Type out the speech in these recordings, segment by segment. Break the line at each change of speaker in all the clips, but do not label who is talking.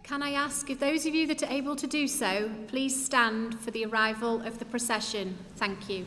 Can I ask if those of you that are able to do so, please stand for the arrival of the procession. Thank you.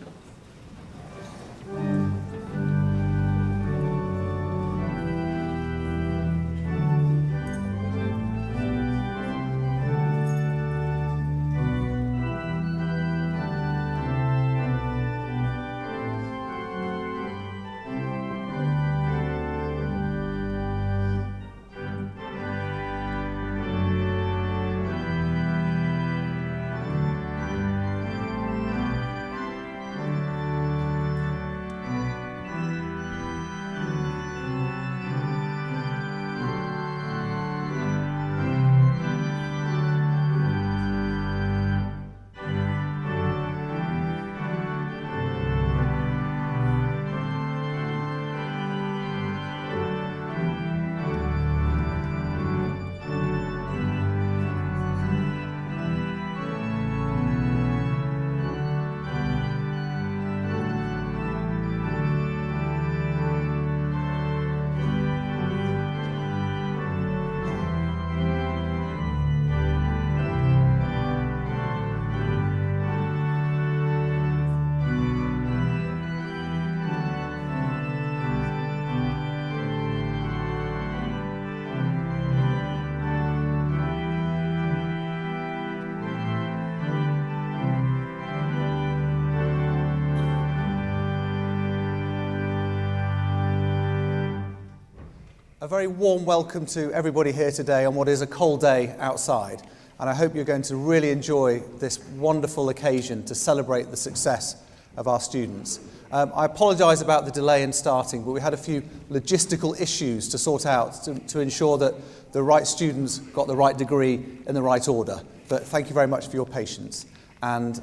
A very warm welcome to everybody here today on what is a cold day outside, and I hope you're going to really enjoy this wonderful occasion to celebrate the success of our students. I apologise about the delay in starting, but we had a few logistical issues to sort out to ensure that the right students got the right degree in the right order. But thank you very much for your patience. And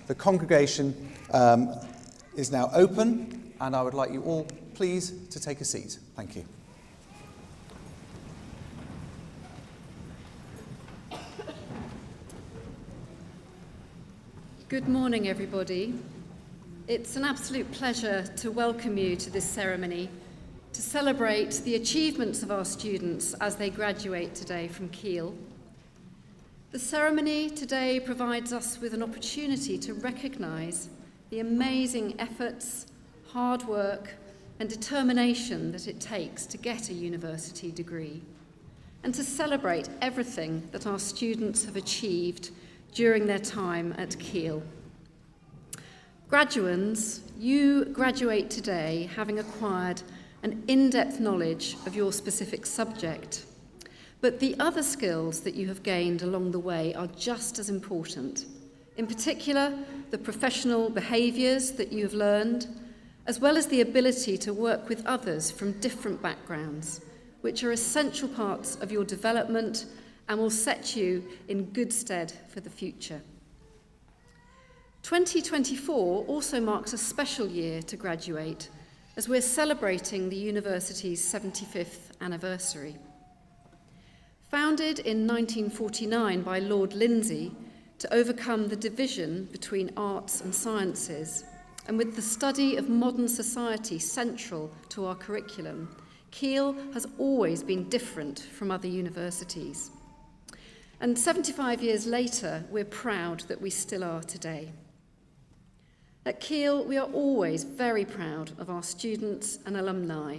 the congregation is now open, and I would like you all please to take a seat. Thank you.
Good morning, everybody. It's an absolute pleasure to welcome you to this ceremony to celebrate the achievements of our students as they graduate today from Keele. The ceremony today provides us with an opportunity to recognise the amazing efforts, hard work and determination that it takes to get a university degree, and to celebrate everything that our students have achieved during their time at Keele. Graduands, you graduate today having acquired an in-depth knowledge of your specific subject, but the other skills that you have gained along the way are just as important. In particular, the professional behaviours that you have learned, as well as the ability to work with others from different backgrounds, which are essential parts of your development and will set you in good stead for the future. 2024 also marks a special year to graduate, as we're celebrating the university's 75th anniversary. Founded in 1949 by Lord Lindsay to overcome the division between arts and sciences, and with the study of modern society central to our curriculum, Keele has always been different from other universities. And 75 years later, we're proud that we still are today. At Keele, we are always very proud of our students and alumni,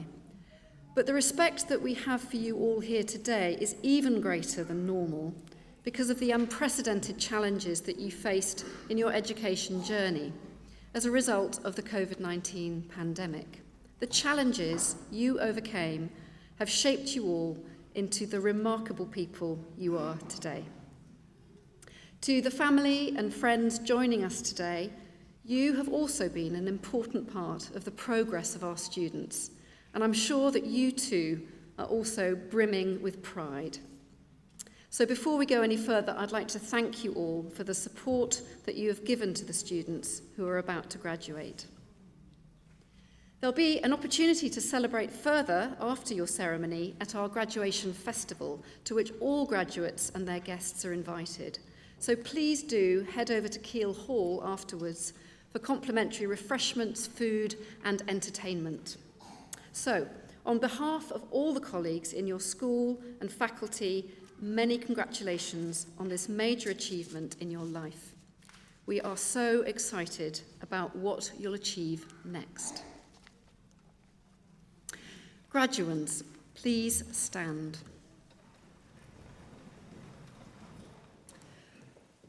but the respect that we have for you all here today is even greater than normal because of the unprecedented challenges that you faced in your education journey as a result of the COVID-19 pandemic. The challenges you overcame have shaped you all into the remarkable people you are today. To the family and friends joining us today, you have also been an important part of the progress of our students, and I'm sure that you too are also brimming with pride. So before we go any further, I'd like to thank you all for the support that you have given to the students who are about to graduate. There'll be an opportunity to celebrate further after your ceremony at our graduation festival, to which all graduates and their guests are invited. So please do head over to Keele Hall afterwards for complimentary refreshments, food and entertainment. So, on behalf of all the colleagues in your school and faculty many congratulations on this major achievement in your life. We are so excited about what you'll achieve next. Graduands, please stand.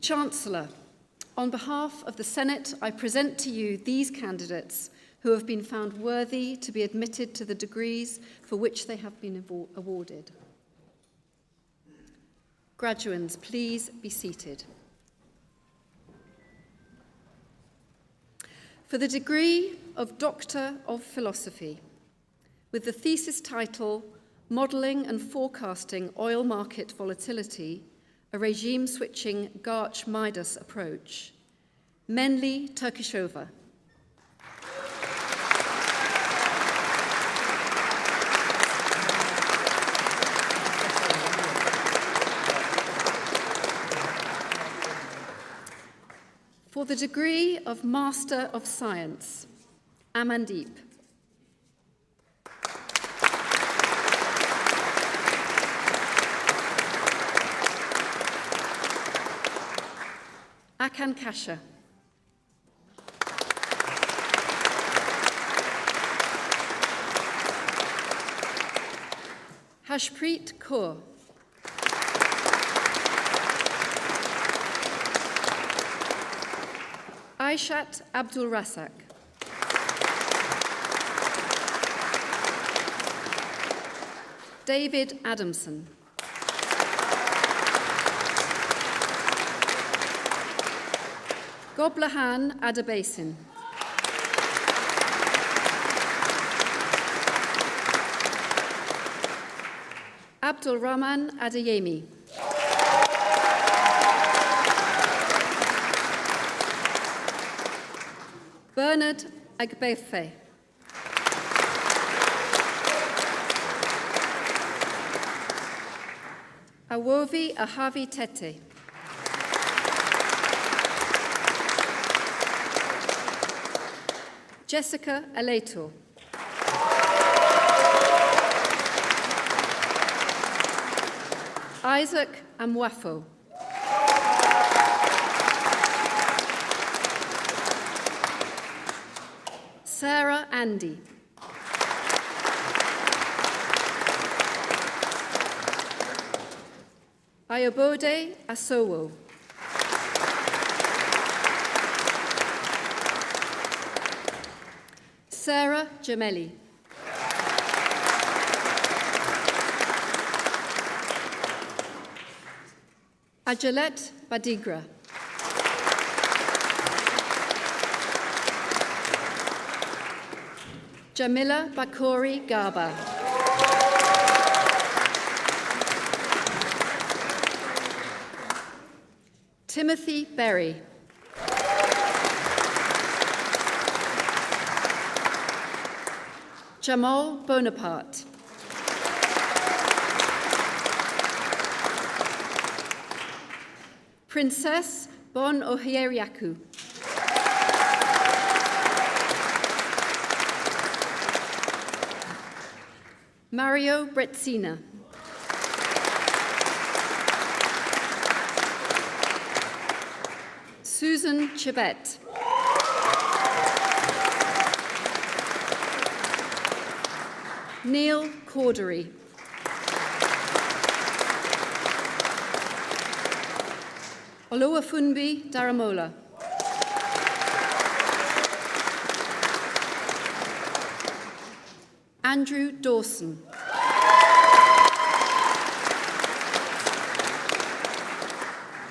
Chancellor, on behalf of the Senate, I present to you these candidates who have been found worthy to be admitted to the degrees for which they have been awarded. Graduands, please be seated. For the degree of Doctor of Philosophy, with the thesis title, Modelling and Forecasting Oil Market Volatility, a regime-switching Garch-Midas approach, Menli Turkishova. For the degree of Master of Science, Amandeep. Akan Kasha. Hashpreet Kaur. Aishat Abdul Rasak. David Adamson. Goblahan Adabasin. Abdul Rahman Adeyemi. Bernard Agbefe. Awovi Ahavi Tete. Jessica Aleto. Isaac Amwafo. Sarah Andy. Ayobode Asowo. Sarah Jameli. Ajalet Badigra. Jamila Bakori Garba. Timothy Berry. Jamal Bonaparte. Princess Bon Ohieriaku. Mario Brezina. Susan Chibet. Neil Cordery. Oluwafunbi Daramola. Andrew Dawson.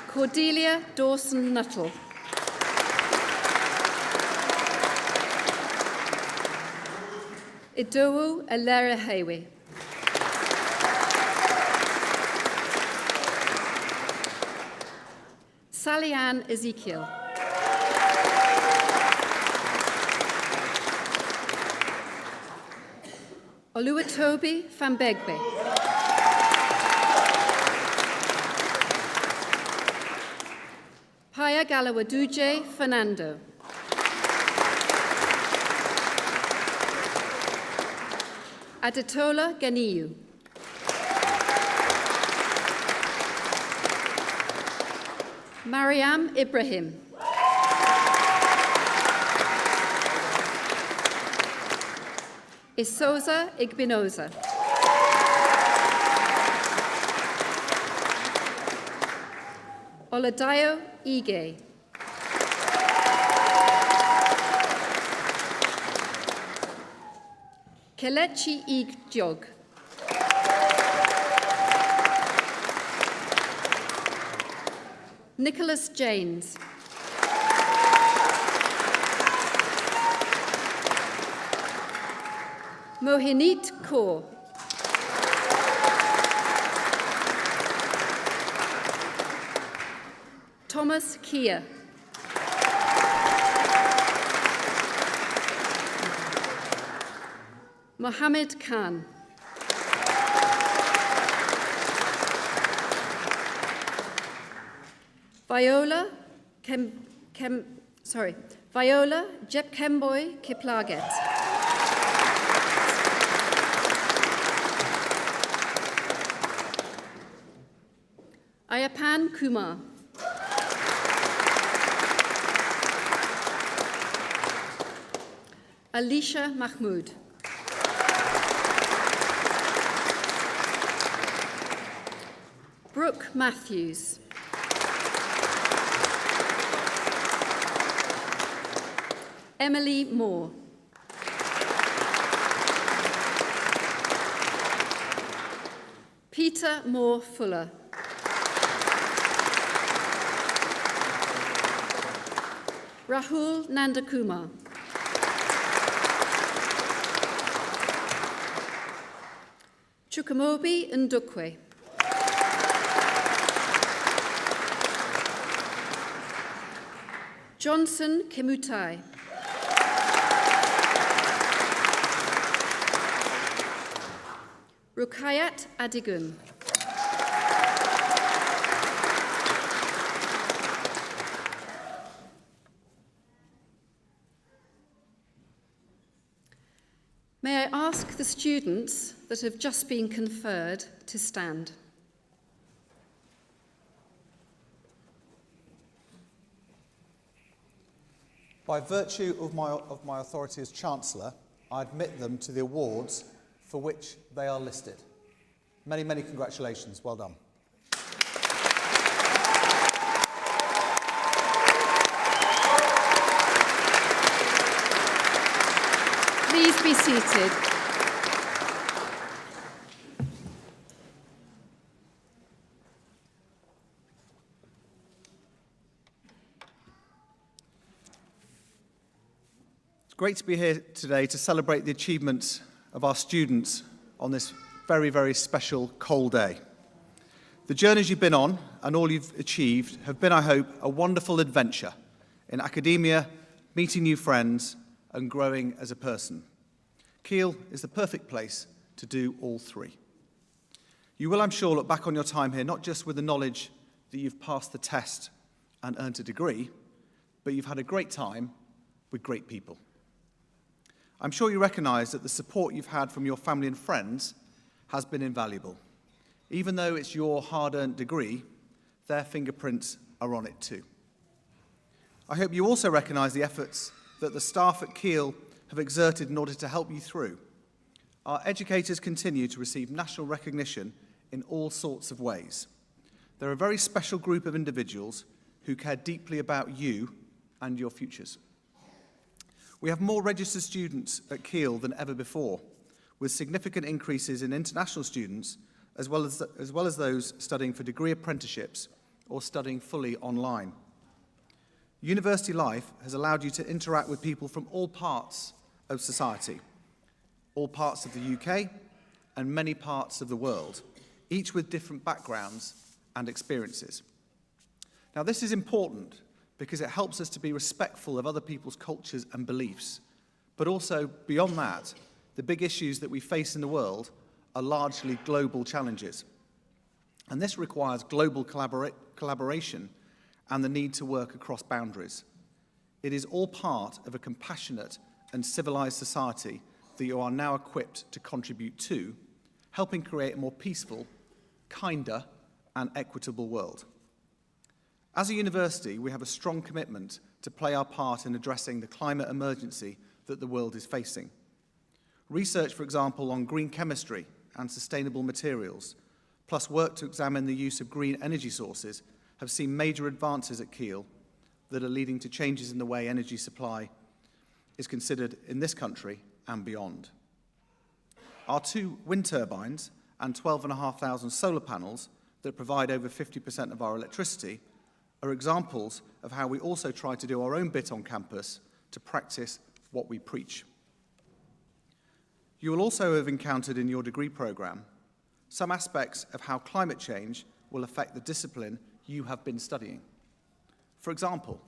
Cordelia Dawson Nuttall. Idowu Alera Hewe. Sally Ann Ezekiel. Oluwatobi Fambegbe. Paya Galawaduje Fernando. Adetola Ganiyu. Mariam Ibrahim. Isoza Igbinoza. Oladayo Ige. Kelechi Igjog. Nicholas Janes. Mohinit Kaur. Thomas Kia. Mohammed Khan. Viola Jepkemboy Kiplaget. Ayapan Kumar. Alicia Mahmood. Brooke Matthews. Emily Moore. Peter Moore Fuller. Rahul Nandakumar. Chukwumobi Ndukwe. Johnson Kimutai. Rukayat Adigun. May I ask the students that have just been conferred to stand.
By virtue of my authority as Chancellor, I admit them to the awards for which they are listed. Many, many congratulations. Well done.
Please be seated.
It's great to be here today to celebrate the achievements of our students on this very, very special cold day. The journeys you've been on and all you've achieved have been, I hope, a wonderful adventure in academia, meeting new friends and growing as a person. Keele is the perfect place to do all three. You will, I'm sure, look back on your time here not just with the knowledge that you've passed the test and earned a degree, but you've had a great time with great people. I'm sure you recognise that the support you've had from your family and friends has been invaluable. Even though it's your hard-earned degree, their fingerprints are on it too. I hope you also recognise the efforts that the staff at Keele have exerted in order to help you through. Our educators continue to receive national recognition in all sorts of ways. They're a very special group of individuals who care deeply about you and your futures. We have more registered students at Keele than ever before, with significant increases in international students, as well as those studying for degree apprenticeships or studying fully online. University life has allowed you to interact with people from all parts of society, all parts of the UK and many parts of the world, each with different backgrounds and experiences. Now, this is important because it helps us to be respectful of other people's cultures and beliefs, but also, beyond that, the big issues that we face in the world are largely global challenges. And this requires global collaboration and the need to work across boundaries. It is all part of a compassionate and civilized society that you are now equipped to contribute to, helping create a more peaceful, kinder, and equitable world. As a university, we have a strong commitment to play our part in addressing the climate emergency that the world is facing. Research, for example, on green chemistry and sustainable materials, plus work to examine the use of green energy sources, have seen major advances at Keele that are leading to changes in the way energy supply is considered in this country and beyond. Our 2 wind turbines and 12,500 solar panels that provide over 50% of our electricity are examples of how we also try to do our own bit on campus to practice what we preach. You will also have encountered in your degree programme some aspects of how climate change will affect the discipline you have been studying. For example,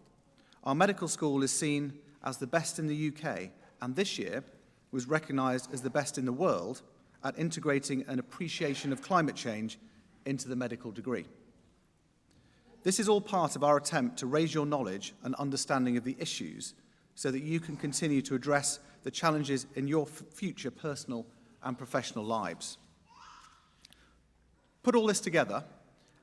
our medical school is seen as the best in the UK, and this year was recognised as the best in the world at integrating an appreciation of climate change into the medical degree. This is all part of our attempt to raise your knowledge and understanding of the issues so that you can continue to address the challenges in your future personal and professional lives. Put all this together,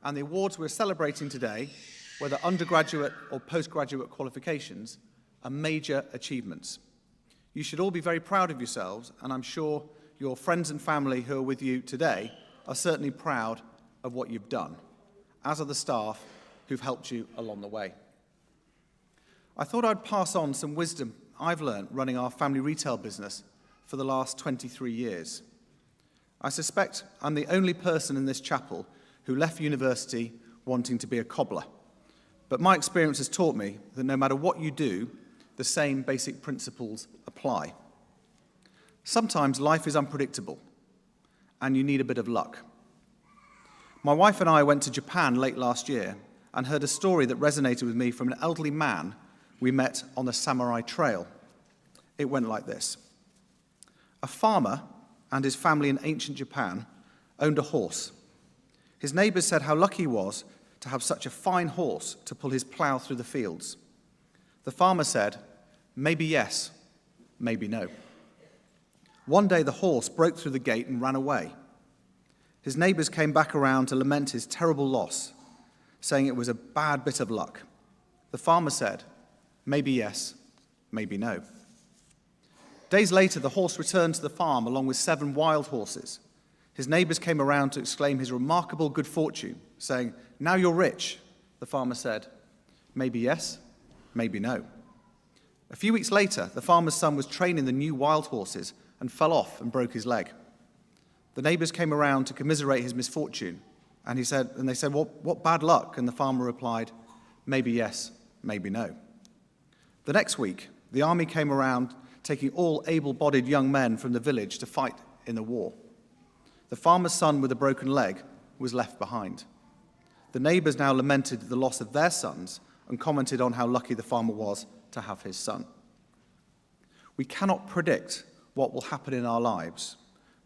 and the awards we're celebrating today, whether undergraduate or postgraduate qualifications, are major achievements. You should all be very proud of yourselves, and I'm sure your friends and family who are with you today are certainly proud of what you've done, as are the staff who've helped you along the way. I thought I'd pass on some wisdom I've learned running our family retail business for the last 23 years. I suspect I'm the only person in this chapel who left university wanting to be a cobbler. But my experience has taught me that no matter what you do, the same basic principles apply. Sometimes life is unpredictable, and you need a bit of luck. My wife and I went to Japan late last year and heard a story that resonated with me from an elderly man we met on the Samurai Trail. It went like this. A farmer and his family in ancient Japan owned a horse. His neighbours said how lucky he was to have such a fine horse to pull his plough through the fields. The farmer said, maybe yes, maybe no. One day the horse broke through the gate and ran away. His neighbours came back around to lament his terrible loss, saying it was a bad bit of luck. The farmer said, maybe yes, maybe no. Days later, the horse returned to the farm along with 7 wild horses. His neighbours came around to exclaim his remarkable good fortune, saying, now you're rich. The farmer said, maybe yes, maybe no. A few weeks later, the farmer's son was training the new wild horses and fell off and broke his leg. The neighbours came around to commiserate his misfortune, and they said, what bad luck? And the farmer replied, maybe yes, maybe no. The next week, the army came around, taking all able-bodied young men from the village to fight in the war. The farmer's son with a broken leg was left behind. The neighbours now lamented the loss of their sons and commented on how lucky the farmer was to have his son. We cannot predict what will happen in our lives,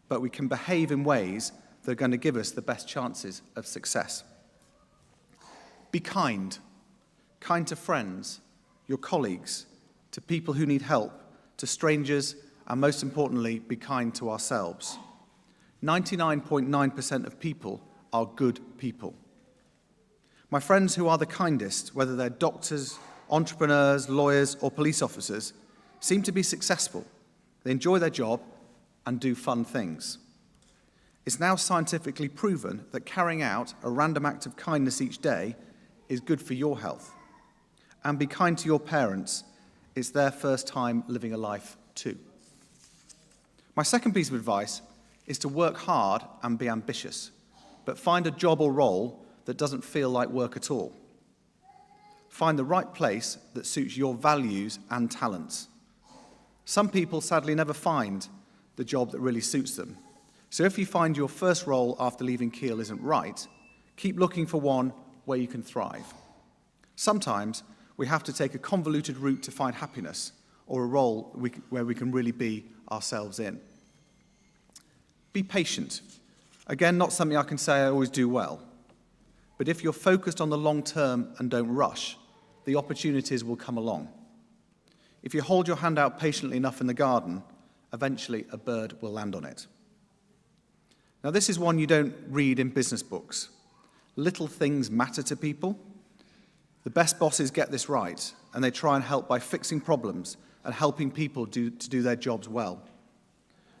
but we can behave in ways that are going to give us the best chances of success. Be kind. Kind to friends, your colleagues, to people who need help, to strangers, and most importantly, be kind to ourselves. 99.9% of people are good people. My friends who are the kindest, whether they're doctors, entrepreneurs, lawyers, or police officers, seem to be successful. They enjoy their job and do fun things. It's now scientifically proven that carrying out a random act of kindness each day is good for your health. And be kind to your parents. It's their first time living a life too. My second piece of advice is to work hard and be ambitious, but find a job or role that doesn't feel like work at all. Find the right place that suits your values and talents. Some people sadly never find the job that really suits them. So if you find your first role after leaving Keele isn't right, keep looking for one where you can thrive. Sometimes we have to take a convoluted route to find happiness or a role where we can really be ourselves in. Be patient. Again, not something I can say I always do well. But if you're focused on the long term and don't rush, the opportunities will come along. If you hold your hand out patiently enough in the garden, eventually a bird will land on it. Now, this is one you don't read in business books. Little things matter to people. The best bosses get this right, and they try and help by fixing problems and helping people to do their jobs well.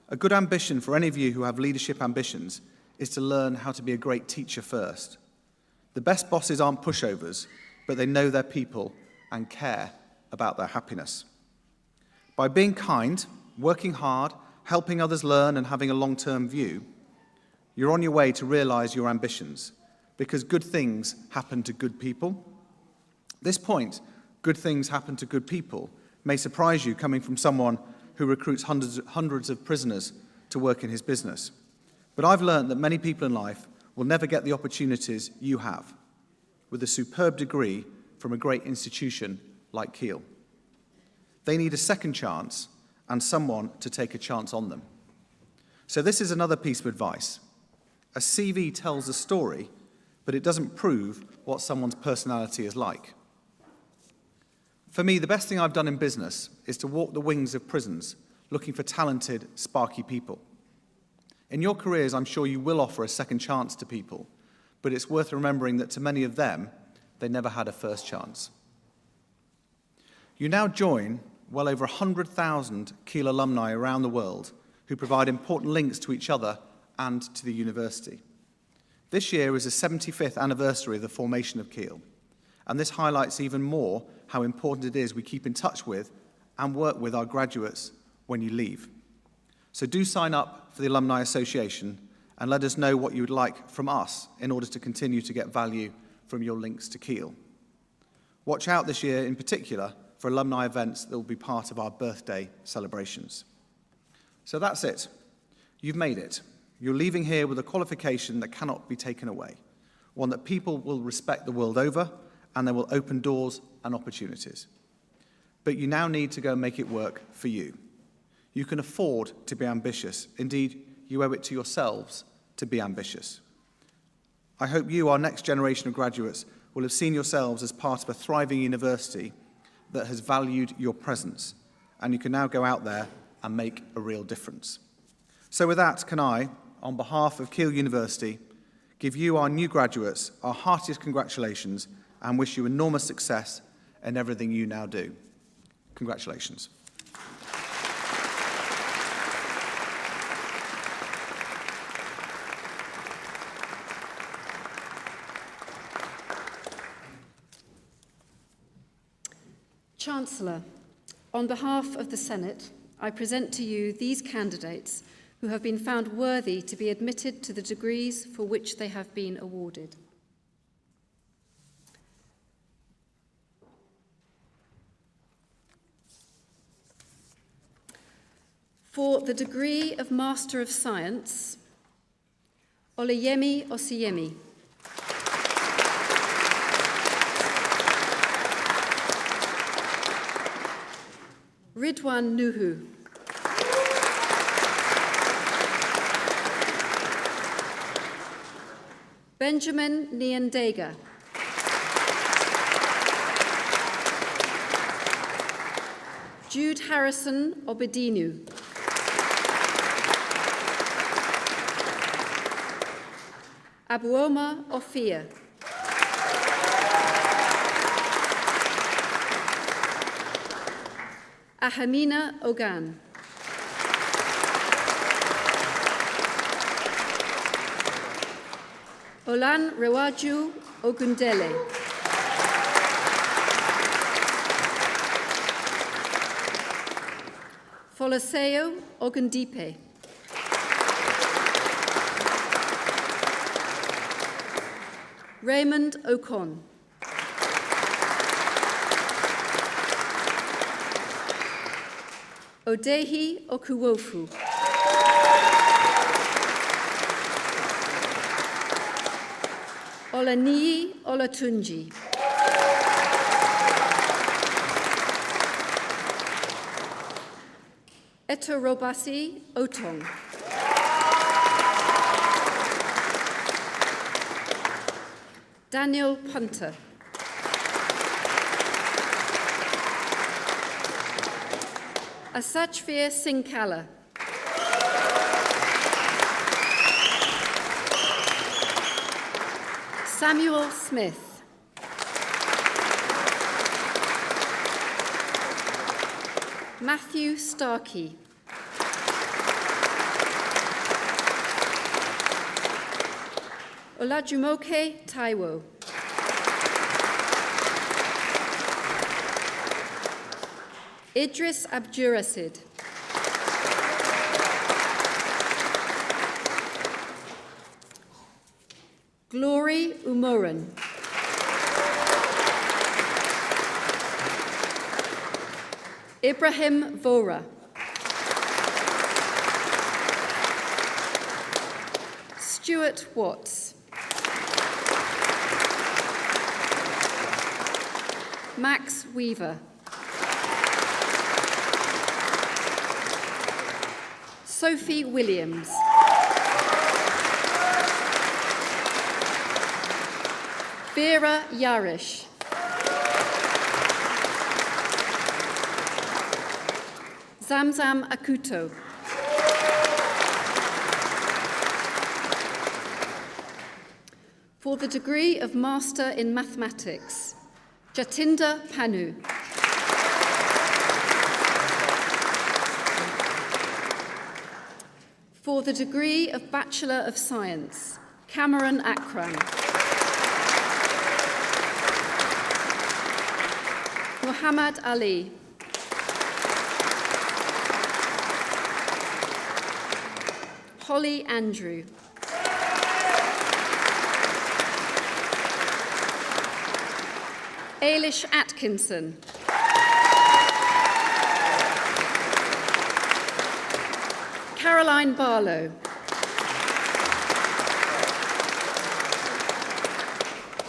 A good ambition for any of you who have leadership ambitions is to learn how to be a great teacher first. The best bosses aren't pushovers, but they know their people and care about their happiness. By being kind, working hard, helping others learn and having a long-term view, you're on your way to realize your ambitions, because good things happen to good people. This point, good things happen to good people, may surprise you coming from someone who recruits hundreds of prisoners to work in his business. But I've learned that many people in life will never get the opportunities you have, with a superb degree from a great institution like Keele. They need a second chance and someone to take a chance on them. So this is another piece of advice. A CV tells a story, but it doesn't prove what someone's personality is like. For me, the best thing I've done in business is to walk the wings of prisons, looking for talented, sparky people. In your careers, I'm sure you will offer a second chance to people, but it's worth remembering that to many of them, they never had a first chance. You now join well over 100,000 Keele alumni around the world who provide important links to each other and to the university. This year is the 75th anniversary of the formation of Keele, and this highlights even more how important it is we keep in touch with and work with our graduates when you leave. So do sign up for the Alumni Association and let us know what you would like from us in order to continue to get value from your links to Keele. Watch out this year in particular for alumni events that will be part of our birthday celebrations. So that's it. You've made it. You're leaving here with a qualification that cannot be taken away, one that people will respect the world over, and that will open doors and opportunities. But you now need to go and make it work for you. You can afford to be ambitious. Indeed, you owe it to yourselves to be ambitious. I hope you, our next generation of graduates, will have seen yourselves as part of a thriving university that has valued your presence, and you can now go out there and make a real difference. So with that, can I, on behalf of Keele University, give you, our new graduates, our heartiest congratulations and wish you enormous success in everything you now do. Congratulations.
Chancellor, on behalf of the Senate, I present to you these candidates who have been found worthy to be admitted to the degrees for which they have been awarded. For the degree of Master of Science, Oluyemi Osiyemi. Ridwan Nuhu. Benjamin Nyandega. Jude Harrison Obedinu. Abuoma Ofia. Ahamina Ogan. Olan Rewaju Ogundele. Foloseo Ogundipe. Raymond Ocon. Odehi Okuwofu. Olaniyi Olatunji. Etorobasi Otong. Daniel Punter. Asachvir Singkala. Samuel Smith. Matthew Starkey. Olajumoke Taiwo. Idris Abdurasid. Glory Umoran. Ibrahim Vora. Stuart Watts. Max Weaver. Sophie Williams. Vera Yarish. Zamzam Akuto. For the degree of Master in Mathematics, Jatinder Panu. For the degree of Bachelor of Science, Cameron Akram. Muhammad Ali. Holly Andrew. Ailish Atkinson. Caroline Barlow.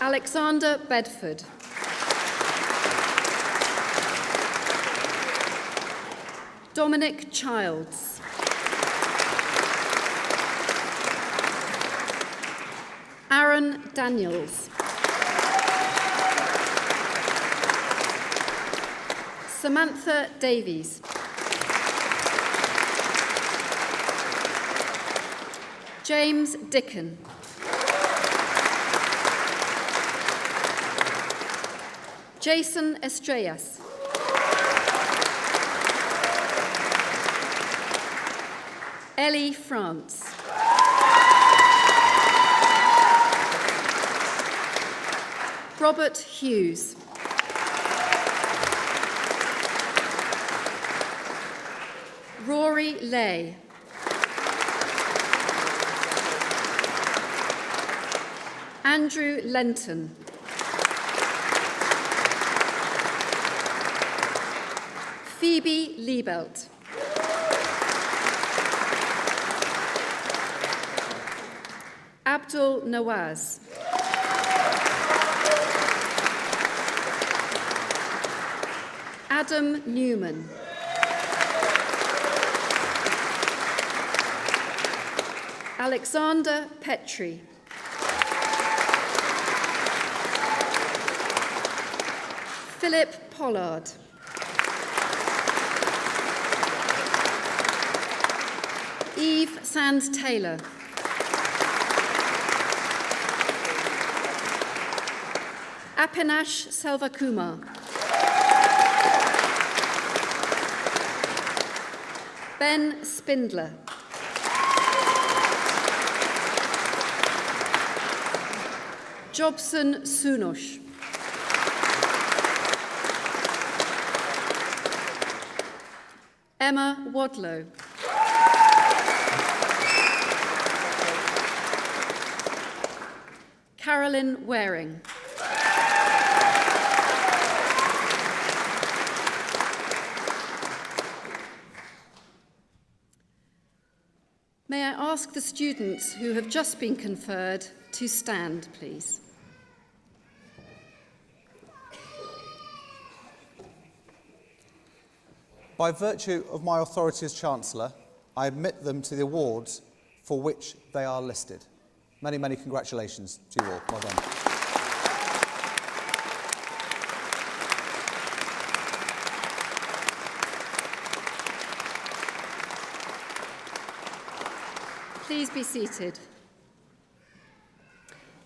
Alexander Bedford. Dominic Childs. Aaron Daniels. Samantha Davies. James Dickon. Jason Estrellas. Ellie France. Robert Hughes. Rory Lay. Andrew Lenton. Phoebe Liebelt. Abdul Nawaz. Adam Newman. Alexander Petrie. Philip Pollard. Eve Sands Taylor. Apinash Selvakumar. Ben Spindler. Jobson Sunosh. Emma Wadlow. Carolyn Waring. May I ask the students who have just been conferred to stand, please.
By virtue of my authority as Chancellor, I admit them to the awards for which they are listed. Many, many congratulations to you all. Well done.
Please be seated.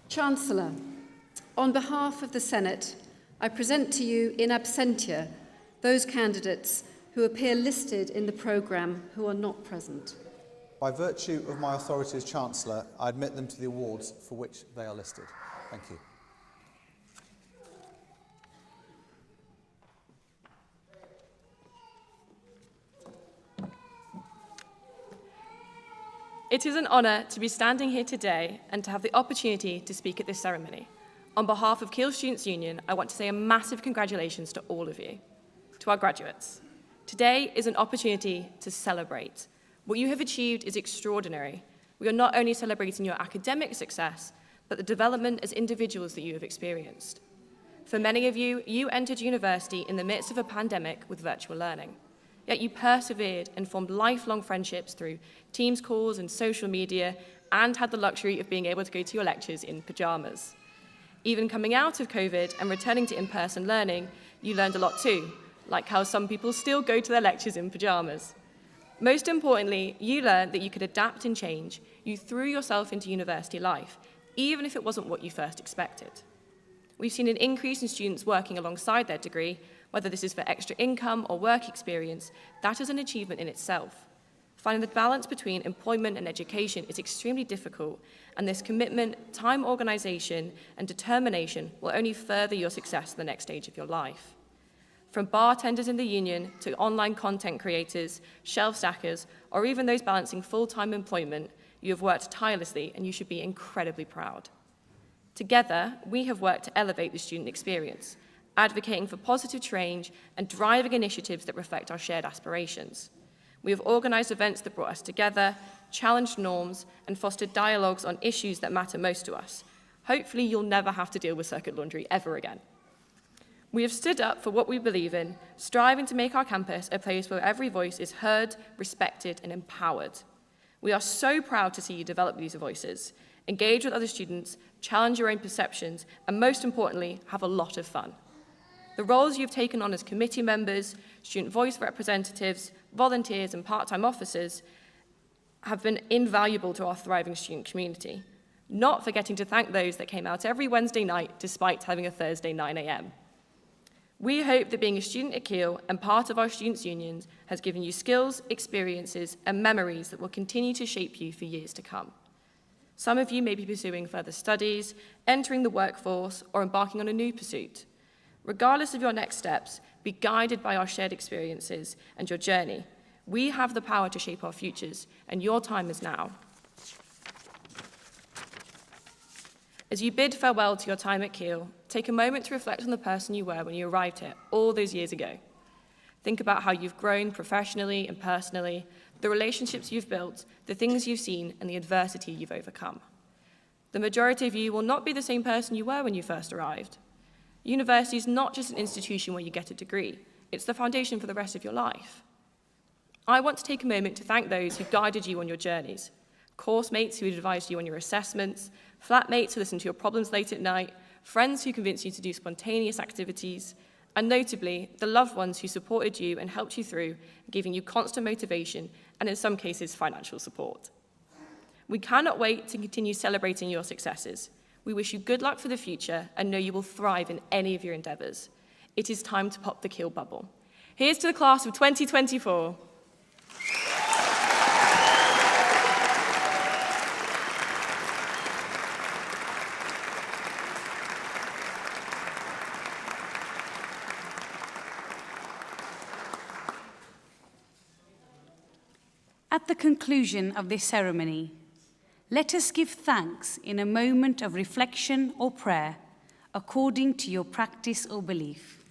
Chancellor, on behalf of the Senate, I present to you in absentia those candidates who appear listed in the programme who are not present.
By virtue of my authority as Chancellor, I admit them to the awards for which they are listed. Thank you.
It is an honour to be standing here today and to have the opportunity to speak at this ceremony. On behalf of Keele Students' Union, I want to say a massive congratulations to all of you, to our graduates. Today is an opportunity to celebrate. What you have achieved is extraordinary. We are not only celebrating your academic success, but the development as individuals that you have experienced. For many of you, you entered university in the midst of a pandemic with virtual learning. Yet you persevered and formed lifelong friendships through Teams calls and social media, and had the luxury of being able to go to your lectures in pyjamas. Even coming out of COVID and returning to in-person learning, you learned a lot too, like how some people still go to their lectures in pyjamas. Most importantly, you learned that you could adapt and change. You threw yourself into university life, even if it wasn't what you first expected. We've seen an increase in students working alongside their degree, whether this is for extra income or work experience. That is an achievement in itself. Finding the balance between employment and education is extremely difficult, and this commitment, time organisation, and determination will only further your success in the next stage of your life. From bartenders in the union to online content creators, shelf stackers, or even those balancing full-time employment, you have worked tirelessly and you should be incredibly proud. Together, we have worked to elevate the student experience, advocating for positive change and driving initiatives that reflect our shared aspirations. We have organised events that brought us together, challenged norms, and fostered dialogues on issues that matter most to us. Hopefully, you'll never have to deal with circuit laundry ever again. We have stood up for what we believe in, striving to make our campus a place where every voice is heard, respected, and empowered. We are so proud to see you develop these voices, engage with other students, challenge your own perceptions, and most importantly, have a lot of fun. The roles you've taken on as committee members, student voice representatives, volunteers, and part-time officers have been invaluable to our thriving student community, not forgetting to thank those that came out every Wednesday night despite having a Thursday 9 a.m. We hope that being a student at Keele and part of our students' unions has given you skills, experiences, and memories that will continue to shape you for years to come. Some of you may be pursuing further studies, entering the workforce, or embarking on a new pursuit. Regardless of your next steps, be guided by our shared experiences and your journey. We have the power to shape our futures, and your time is now. As you bid farewell to your time at Keele, take a moment to reflect on the person you were when you arrived here all those years ago. Think about how you've grown professionally and personally, the relationships you've built, the things you've seen, and the adversity you've overcome. The majority of you will not be the same person you were when you first arrived. University is not just an institution where you get a degree, it's the foundation for the rest of your life. I want to take a moment to thank those who guided you on your journeys, course mates who advised you on your assessments, flatmates who listened to your problems late at night, friends who convinced you to do spontaneous activities, and notably, the loved ones who supported you and helped you through, giving you constant motivation and in some cases, financial support. We cannot wait to continue celebrating your successes. We wish you good luck for the future and know you will thrive in any of your endeavours. It is time to pop the Keele bubble. Here's to the class of 2024.
At the conclusion of this ceremony, let us give thanks in a moment of reflection or prayer, according to your practice or belief.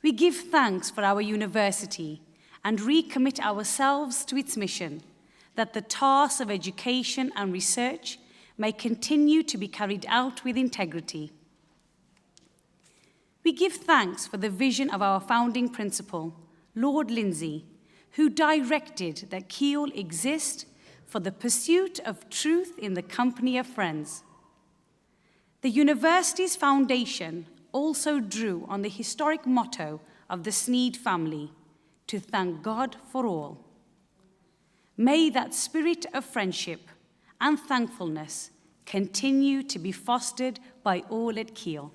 We give thanks for our university and recommit ourselves to its mission, that the tasks of education and research may continue to be carried out with integrity. We give thanks for the vision of our founding principal, Lord Lindsay, who directed that Keele exist for the pursuit of truth in the company of friends. The university's foundation also drew on the historic motto of the Sneed family, to thank God for all. May that spirit of friendship and thankfulness continue to be fostered by all at Keele.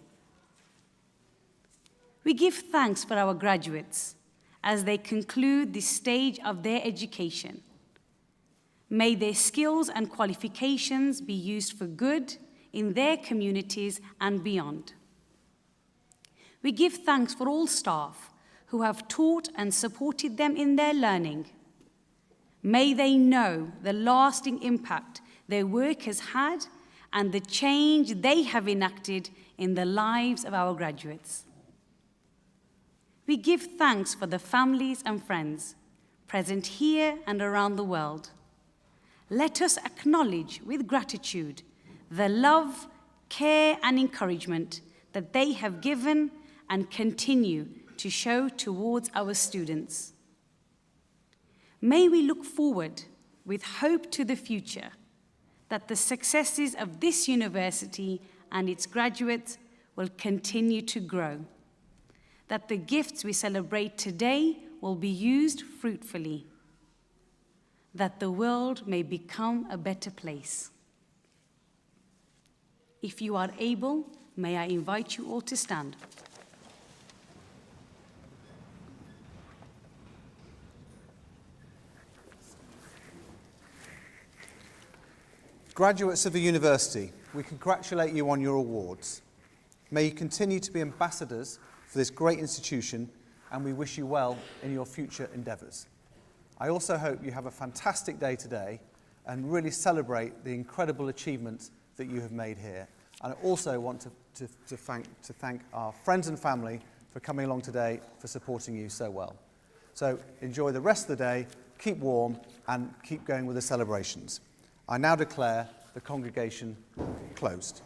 We give thanks for our graduates as they conclude this stage of their education. May their skills and qualifications be used for good in their communities and beyond. We give thanks for all staff who have taught and supported them in their learning. May they know the lasting impact their work has had and the change they have enacted in the lives of our graduates. We give thanks for the families and friends present here and around the world. Let us acknowledge with gratitude the love, care, and encouragement that they have given and continue to show towards our students. May we look forward with hope to the future, that the successes of this university and its graduates will continue to grow, that the gifts we celebrate today will be used fruitfully, that the world may become a better place. If you are able, may I invite you all to stand.
Graduates of the university, we congratulate you on your awards. May you continue to be ambassadors for this great institution, and we wish you well in your future endeavours. I also hope you have a fantastic day today and really celebrate the incredible achievements that you have made here. And I also want to thank our friends and family for coming along today, for supporting you so well. So enjoy the rest of the day, keep warm, and keep going with the celebrations. I now declare the congregation closed.